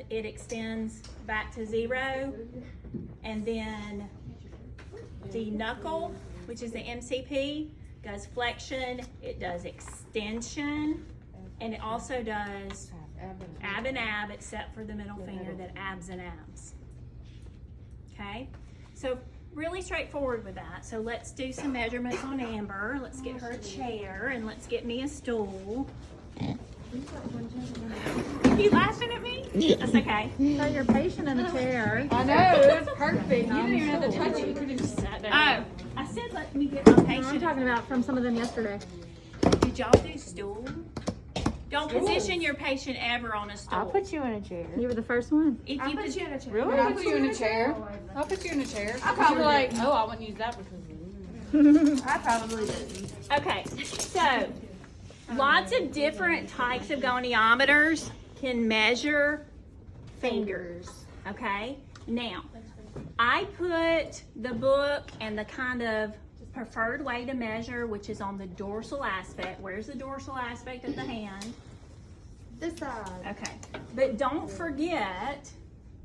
hand, it extends back to 0. And then the knuckle, which is the MCP, does flexion, it does extension, and it also does ab and ab, except for the middle finger that abs and abs. Okay, so really straightforward with that. So let's do some measurements on Amber. Let's get her a chair, and let's get me a stool. You laughing at me? Yeah. That's okay. So you're patient in the chair. I know, it was perfect. You didn't even have to touch it. You could have just sat down. Oh, I said let me get my I'm patient. talking about from some of them yesterday. Did y'all do stool? Don't position your patient ever on a stool. I'll put you in a chair. You were the first one. If you put you in a chair. Really? I'll put you in a chair. I'll put you in a chair. You were like, oh, I wouldn't use that because I probably didn't. Okay, so lots of different types of goniometers can measure fingers. Okay, now I put the book and the kind of preferred way to measure, which is on the dorsal aspect. Where's the dorsal aspect of the hand? This side. Okay, but don't forget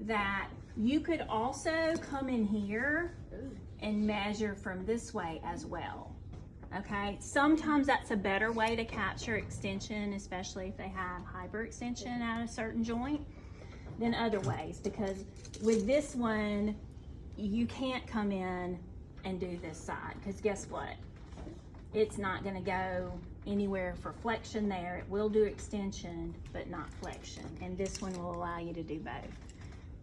that you could also come in here and measure from this way as well. Okay, sometimes that's a better way to capture extension, especially if they have hyperextension at a certain joint, than other ways, because with this one you can't come in and do this side, because guess what, it's not going to go anywhere for flexion there. It will do extension but not flexion, and this one will allow you to do both.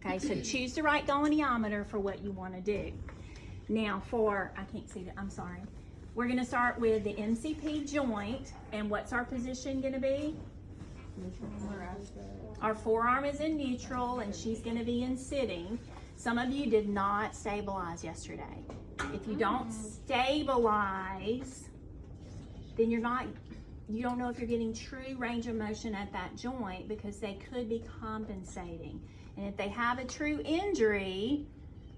Okay, so choose the right goniometer for what you want to do. Now for, I can't see that, I'm sorry, we're going to start with the MCP joint, and what's our position going to be? Our forearm is in neutral, and she's going to be in sitting. Some of you did not stabilize yesterday. If you don't stabilize, then you don't know if you're getting true range of motion at that joint, because they could be compensating. And if they have a true injury,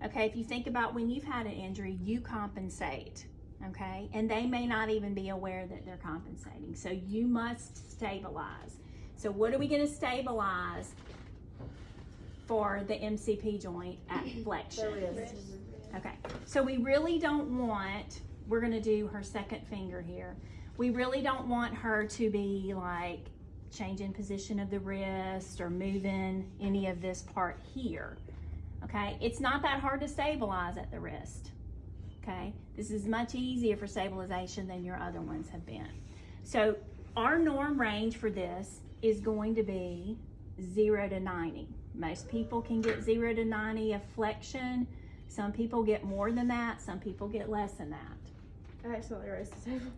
okay, if you think about when you've had an injury, you compensate, okay? And they may not even be aware that they're compensating. So you must stabilize. So what are we going to stabilize for the MCP joint at flexion? Okay, so we really don't want, we're going to do her second finger here. We really don't want her to be like changing position of the wrist or moving any of this part here. Okay, it's not that hard to stabilize at the wrist. Okay, this is much easier for stabilization than your other ones have been. So our norm range for this is going to be 0 to 90. Most people can get 0 to 90 of flexion. Some people get more than that. Some people get less than that. I accidentally raised the table.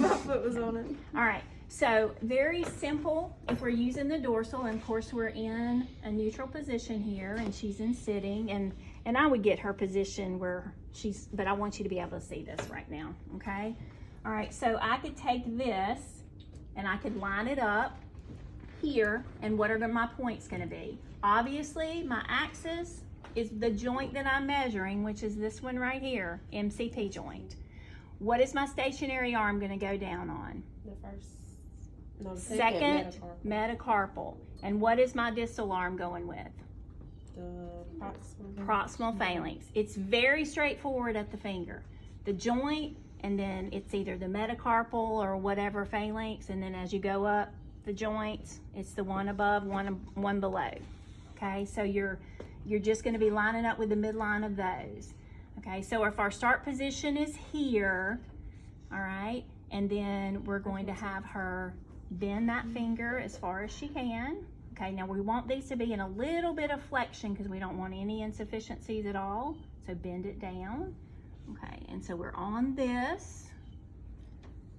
My foot was on it. All right, so very simple. If we're using the dorsal, and of course we're in a neutral position here, and she's in sitting, and I would get her position where she's, but I want you to be able to see this right now, okay? All right, so I could take this and I could line it up here, and what are my points gonna be? Obviously, my axis is the joint that I'm measuring, which is this one right here, MCP joint. What is my stationary arm going to go down on? The first. Second metacarpal. And what is my distal arm going with? The Proximal phalanx. It's very straightforward at the finger. The joint, and then it's either the metacarpal or whatever phalanx, and then as you go up the joints, it's the one above, one below. Okay, so you're just going to be lining up with the midline of those. Okay, so if our start position is here, all right, and then we're going to have her bend that finger as far as she can. Okay, now we want these to be in a little bit of flexion because we don't want any insufficiencies at all. So bend it down. Okay, and so we're on this,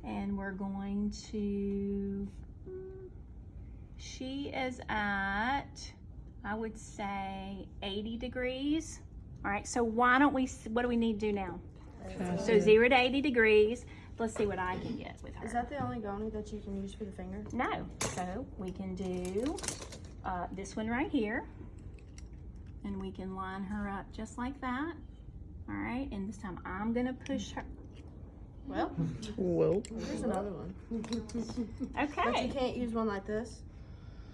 and we're going to, she is at, I would say 80 degrees. All right, so why don't we, what do we need to do now? So 0 to 80 degrees. Let's see what I can get with her. Is that the only goni that you can use for the finger? No, so we can do this one right here. And we can line her up just like that. All right, and this time I'm gonna push her. Well, Well, here's another one. But Okay. you can't use one like this?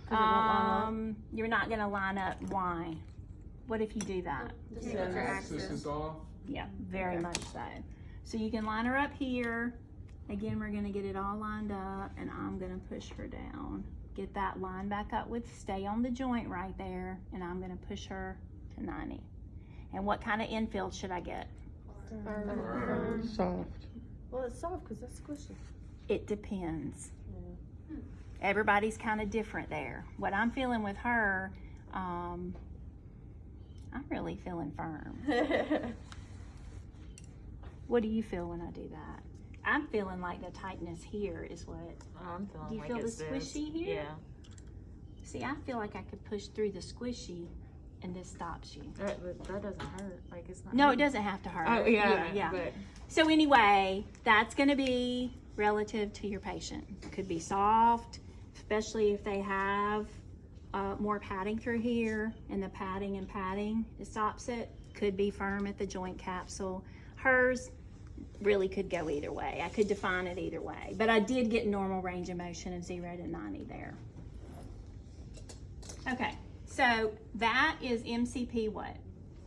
'Cause it won't line up. You're not gonna line up. Why? What if you do that? This is off. Yeah, very much so. So you can line her up here. Again, we're gonna get it all lined up, and I'm gonna push her down. Get that line back up with, stay on the joint right there, and I'm gonna push her to 90. And what kind of infield should I get? Soft. Well, it's soft because that's squishy. It depends. Everybody's kind of different there. What I'm feeling with her, I'm really feeling firm. What do you feel when I do that? I'm feeling like the tightness here is what. I'm feeling Do you like feel the it's this. squishy here? Yeah. See, I feel like I could push through the squishy, and this stops you. That doesn't hurt. Like it's not. No, it hurting. doesn't have to hurt. Oh yeah, yeah. But So anyway, that's going to be relative to your patient. It could be soft, especially if they have more padding through here, and the padding it stops it. Could be firm at the joint capsule. Hers really could go either way. I could define it either way, but I did get normal range of motion of 0 to 90 there. Okay, so that is MCP what?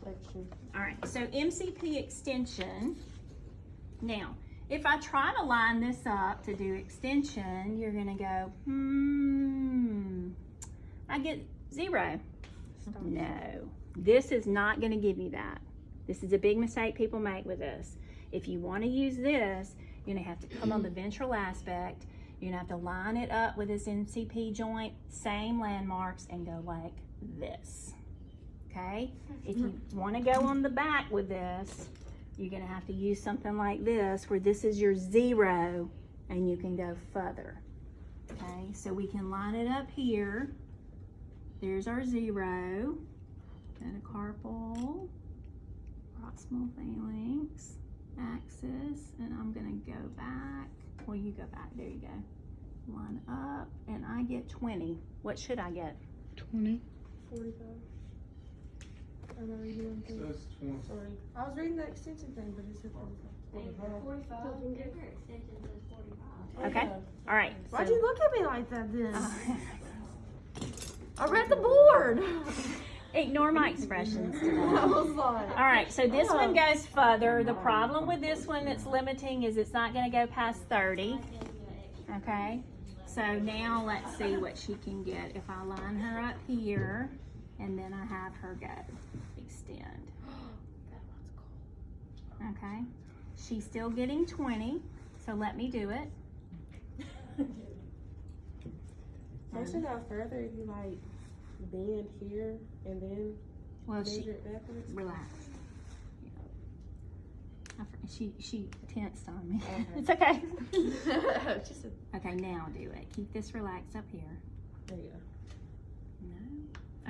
Flexion. All right, so MCP extension. Now, if I try to line this up to do extension, you're gonna go, I get 0. No, this is not gonna give you that. This is a big mistake people make with this. If you wanna use this, you're gonna have to come on the ventral aspect. You're gonna have to line it up with this MCP joint, same landmarks, and go like this. Okay? If you want to go on the back with this, you're going to have to use something like this, where this is your 0, and you can go further. Okay? So we can line it up here. There's our 0. Metacarpal, proximal phalanx, axis, and I'm going to go back. Well, you go back. There you go. Line up, and I get 20. What should I get? 20. 45. I'm already doing things. Says 20. Sorry. I was reading the extension thing, but it said 45. Okay. All right. Why'd so- you look at me like that then? I read the board. Ignore my expressions today. I was like, All right, so this one goes further. The problem with this one that's limiting is it's not going to go past 30. Okay, so now let's see what she can get. If I line her up here, and then I have her go extend. Okay, she's still getting 20, so let me do it. Don't you know further if you like bend here and then Well, measure it backwards? relax. She tensed on me. Okay. It's okay. Just Okay, now do it. Keep this relaxed up here. there you go. No.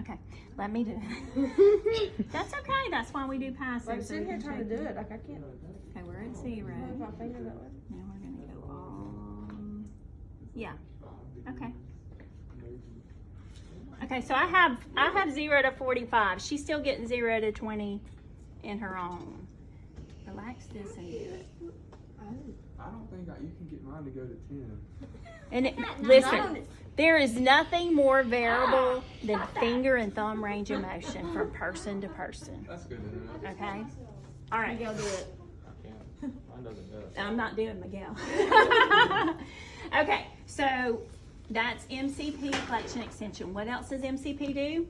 Okay, let me do it. That's okay. That's why we do passive. like so sitting we here can trying to check do it. it. Like I can't Okay, we're at 0. move my finger that way. Now we're gonna go all. Yeah. Okay. Okay, so I have 0 to 45. She's still getting 0 to 20 in her own. Relax this and do it. I don't think you can get mine to go to 10. And listen, there is nothing more variable than finger and thumb range of motion from person to person. That's good to know. Okay? All right. Go do it. Mine doesn't go. I'm not doing Miguel. Okay, so that's MCP flexion extension. What else does MCP do?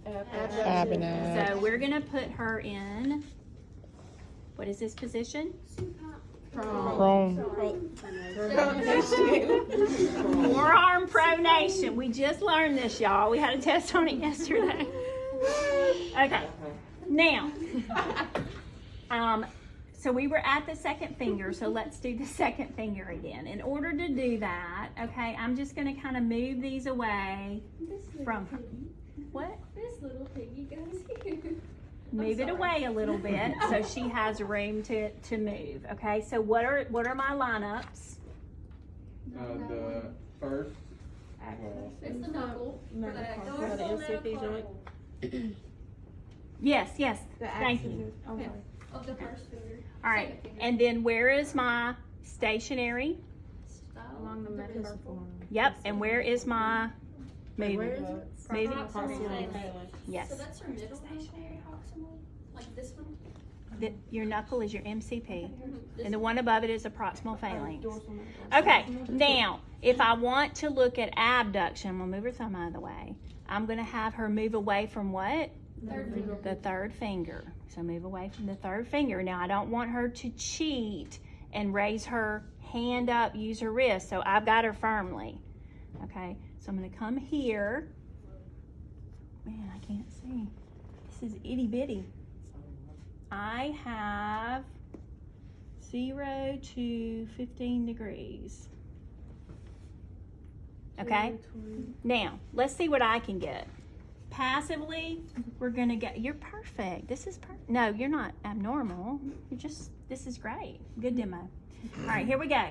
So we're gonna put her in, what is this position? Prone. Forearm pronation. We just learned this, y'all. We had a test on it yesterday. Okay, now, so we were at the second finger, so let's do the second finger again. In order to do that, okay, I'm just gonna kind of move these away from her. What? This little piggy goes here. Move it away a little bit so she has room to move. Okay, so what are my lineups? The first. It's the knuckle. For that For the MCP joint. Yes, The thank axis you. is- oh, sorry. of the first finger. All right, Second finger. and then where is my stationary? Style. Along the metacarpal. Yep, and where is my Move Where it. is it? Move it. Proximal phalanx. Yes. So that's your middle knuckle, like this one? Your knuckle is your MCP, This and the one above it is a proximal Oh, phalanx. dorsal knuckle. Okay, now, if I want to look at abduction, I'm gonna move her thumb out of the way. I'm gonna have her move away from what? Third finger. The third finger. So move away from the third finger. Now, I don't want her to cheat and raise her hand up, use her wrist. So I've got her firmly. Okay, so I'm gonna come here. Man, I can't see. This is itty bitty. I have 0 to 15 degrees. Okay? Now, let's see what I can get. Passively, we're gonna get, you're perfect. This is perfect. No, you're not abnormal. You're just, this is great. Good demo. All right, here we go.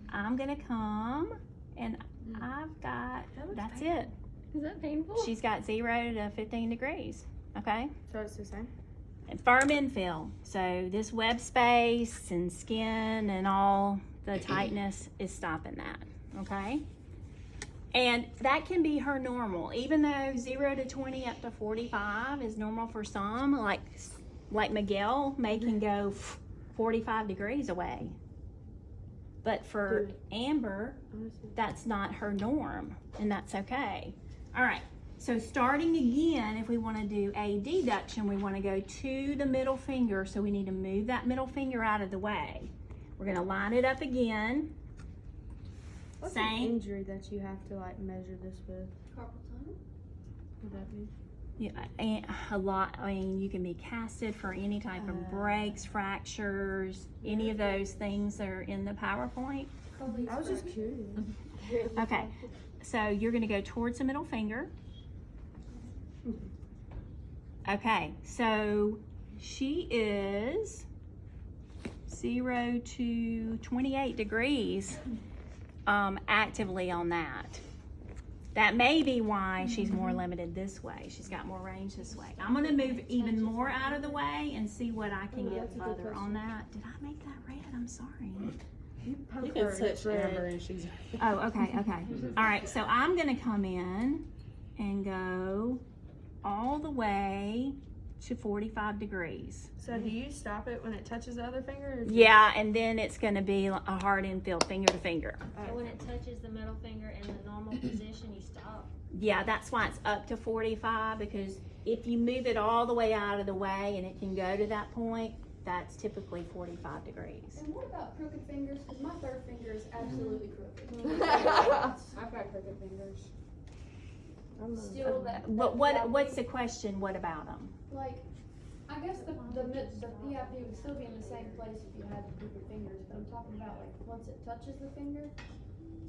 I'm gonna come and I've got, that's it. Is that painful? She's got 0 to 15 degrees. Okay? So it's the same? And firm infill. So this web space and skin and all the tightness is stopping that. Okay? And that can be her normal. Even though 0 to 20 up to 45 is normal for some, like Miguel may can go 45 degrees away. But for Amber, that's not her norm, and that's okay. All right. So starting again, if we want to do a deduction, we want to go to the middle finger. So we need to move that middle finger out of the way. We're going to line it up again. What's Same. an injury that you have to like measure this with? Carpal tunnel? What would that be? Yeah, and a lot. I mean, you can be casted for any type of breaks, fractures, any of those things that are in the PowerPoint. I was just curious. Okay, so you're going to go towards the middle finger. Okay, so she is 0 to 28 degrees actively on that. That may be why she's more limited this way. She's got more range this way. I'm going to move even more out of the way and see what I can get further on that. Did I make that red? I'm sorry. You You poke can her and it's touch red. Amber and she's. Oh, okay. All right, so I'm going to come in and go all the way to 45 degrees. So do you stop it when it touches the other finger? Or Yeah, and then it's going to be a hard infield, finger to finger. So when it touches the middle finger in the normal position, you stop. Yeah, that's why it's up to 45, because if you move it all the way out of the way and it can go to that point, that's typically 45 degrees. And what about crooked fingers? Because my third finger is absolutely crooked. I've got crooked fingers. Still that. But what's the question? What about them? Like, I guess the PIP would still be in the same place if you had crooked fingers, but I'm talking about like once it touches the finger,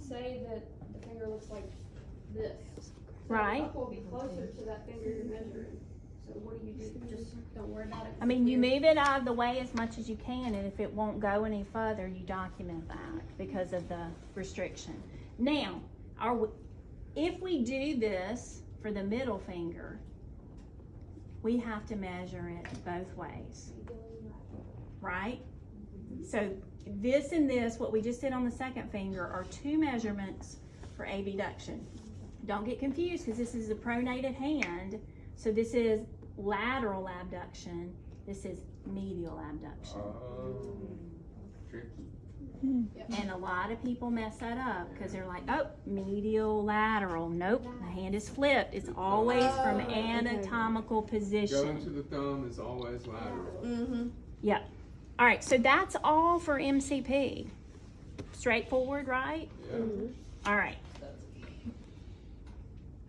say that the finger looks like this. So Right. the knuckle will be closer to that finger you're measuring. So what do? Just don't worry about it. I mean, you move it out of the way as much as you can, and if it won't go any further, you document that because of the restriction. Now, if we do this for the middle finger, we have to measure it both ways, right? So this and this, what we just did on the second finger, are two measurements for abduction. Don't get confused, because this is a pronated hand. So this is lateral abduction. This is medial abduction. Tricky. And a lot of people mess that up because they're like, oh, medial, lateral. Nope, the hand is flipped. It's always from anatomical Going position. to the thumb is always lateral. Mm-hmm. Yep. All right, so that's all for MCP. Straightforward, right? Yeah. All right.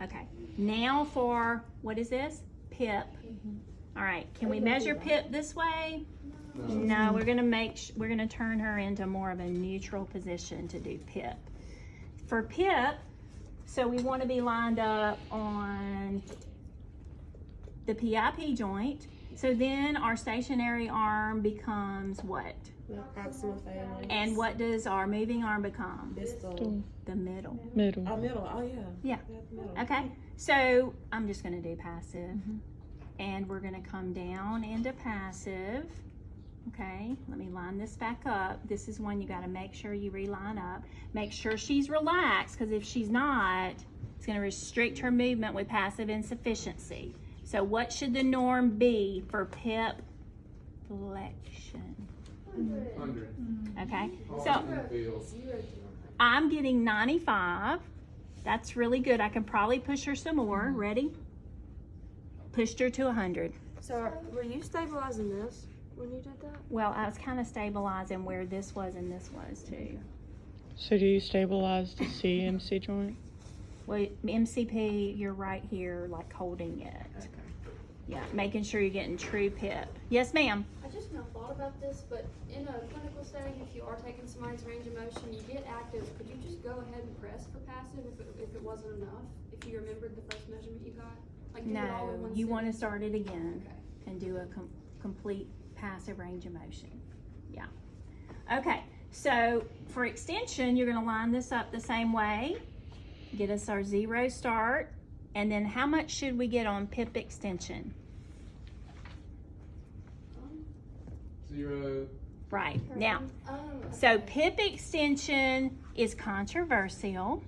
Okay, now for, what is this? PIP. All right, can we measure PIP this way? No, we're gonna turn her into more of a neutral position to do PIP. For PIP, so we want to be lined up on the PIP joint. So then our stationary arm becomes what? The proximal phalanx. And what does our moving arm become? Distal. The middle. Middle. Oh, middle. Oh, yeah. Yeah. Middle. Okay, so I'm just gonna do passive. And we're gonna come down into passive. Okay, let me line this back up. This is one you got to make sure you reline up. Make sure she's relaxed, because if she's not, it's going to restrict her movement with passive insufficiency. So what should the norm be for PIP flexion? 100. Okay, Hard so in the field. I'm getting 95. That's really good. I can probably push her some more. Ready? Pushed her to 100. So were you stabilizing this when you did that? Well, I was kind of stabilizing where this was and this was too. So do you stabilize the CMC joint? Well, MCP, you're right here, like holding it. Yeah, making sure you're getting true PIP. Yes, ma'am. I just now thought about this, but in a clinical setting, if you are taking somebody's range of motion, you get active, could you just go ahead and press for passive if it wasn't enough? If you remembered the first measurement you got? Like do it all in No, one you want to sitting? start it again Okay. and do a complete passive range of motion. Yeah. Okay, so for extension, you're going to line this up the same way. Get us our 0 start. And then how much should we get on PIP extension? 0. Right, now, Oh, so okay. PIP extension is controversial.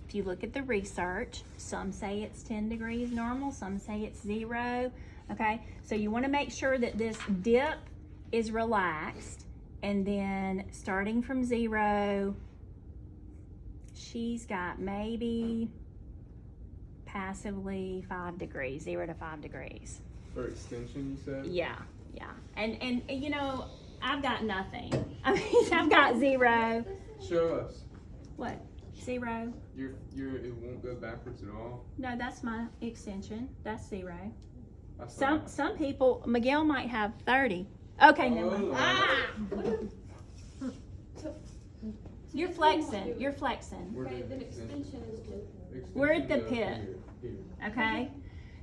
If you look at the research, some say it's 10 degrees normal, some say it's 0. Okay, so you want to make sure that this dip is relaxed, and then starting from 0, she's got maybe passively 5 degrees, 0 to 5 degrees. For extension, you said? Yeah, yeah. And you know, I've got nothing. I mean, I've got 0. Show us. What? 0? It won't go backwards at all. No, that's my extension. That's 0. That's Some people, Miguel might have 30. Okay, never mind. Oh. Ah! So You're this one won't flexing. do it. You're flexing. We're Okay, doing then extension. extension is just. We're at the Extension pit. goes here. Okay?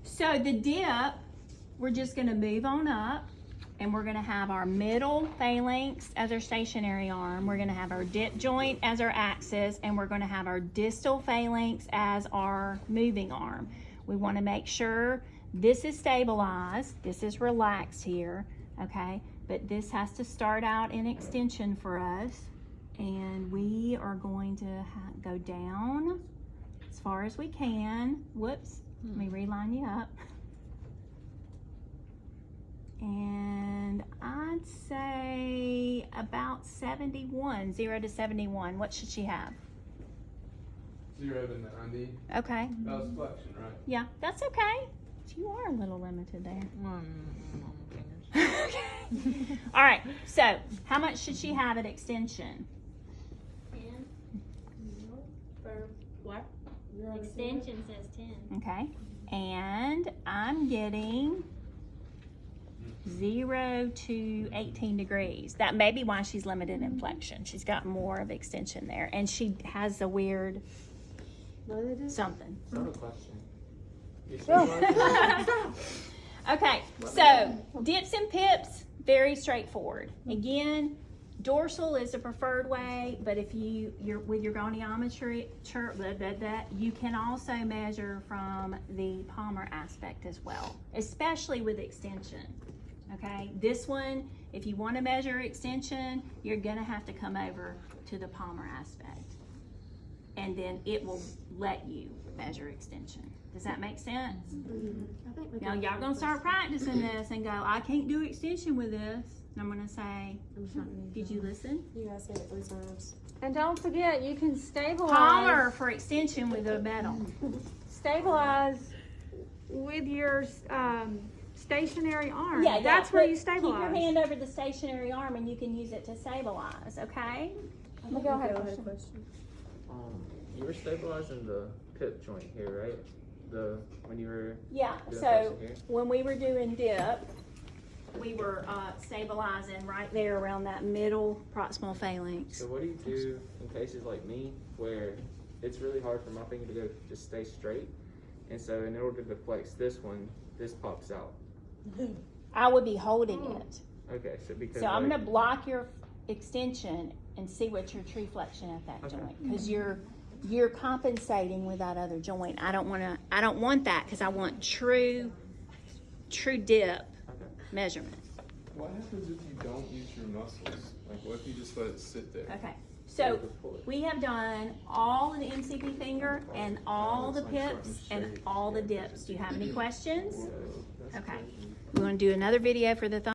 So the dip, we're just going to move on up, and we're going to have our middle phalanx as our stationary arm. We're going to have our dip joint as our axis, and we're going to have our distal phalanx as our moving arm. We want to make sure this is stabilized. This is relaxed here, okay? But this has to start out in extension for us, and we are going to go down as far as we can. Whoops, let me reline you up. And I'd say about 71, 0 to 71. What should she have? 0 to 90. Okay, That was flexion, right? yeah, that's okay. You are a little limited there. All right, so how much should she have at extension? 10. For what? Extension says 10. Okay, and I'm getting 0 to 18 degrees. That may be why she's limited in flexion. She's got more of extension there, and she has a weird something. I have a question. Okay, so dips and pips, very straightforward. Again, dorsal is the preferred way, but if you're with your goniometry, you can also measure from the palmar aspect as well, especially with extension. Okay, this one, if you want to measure extension, you're gonna have to come over to the palmar aspect, and then it will let you measure extension. Does that make sense? Now y'all gonna start practicing this and go, I can't do extension with this. And I'm gonna say, did you listen? You guys said it 3 times. And don't forget, you can stabilize. Palmer for extension with a metal. Stabilize with your stationary arm. Yeah, That's where you Keep stabilize. your hand over the stationary arm and you can use it to stabilize, okay? Miguel had a question. You were stabilizing the pip joint here, right? When you were Yeah, doing so flexion here? when we were doing dip, we were stabilizing right there around that middle proximal phalanx. So what do you do in cases like me where it's really hard for my finger to go just stay straight, and so in order to flex this one, this pops out. I would be holding it. Okay, so because So I'm like, gonna block your extension and see what your true flexion at that Okay. joint, because you're compensating with that other joint. I don't want that, because I want true dip Okay. measurement. What happens if you don't use your muscles? Like, what if you just let it sit there? Okay, so we have done all of the MCP finger and all the pips and all the dips. Do you have any questions? Okay, we're gonna do another video for the thumb.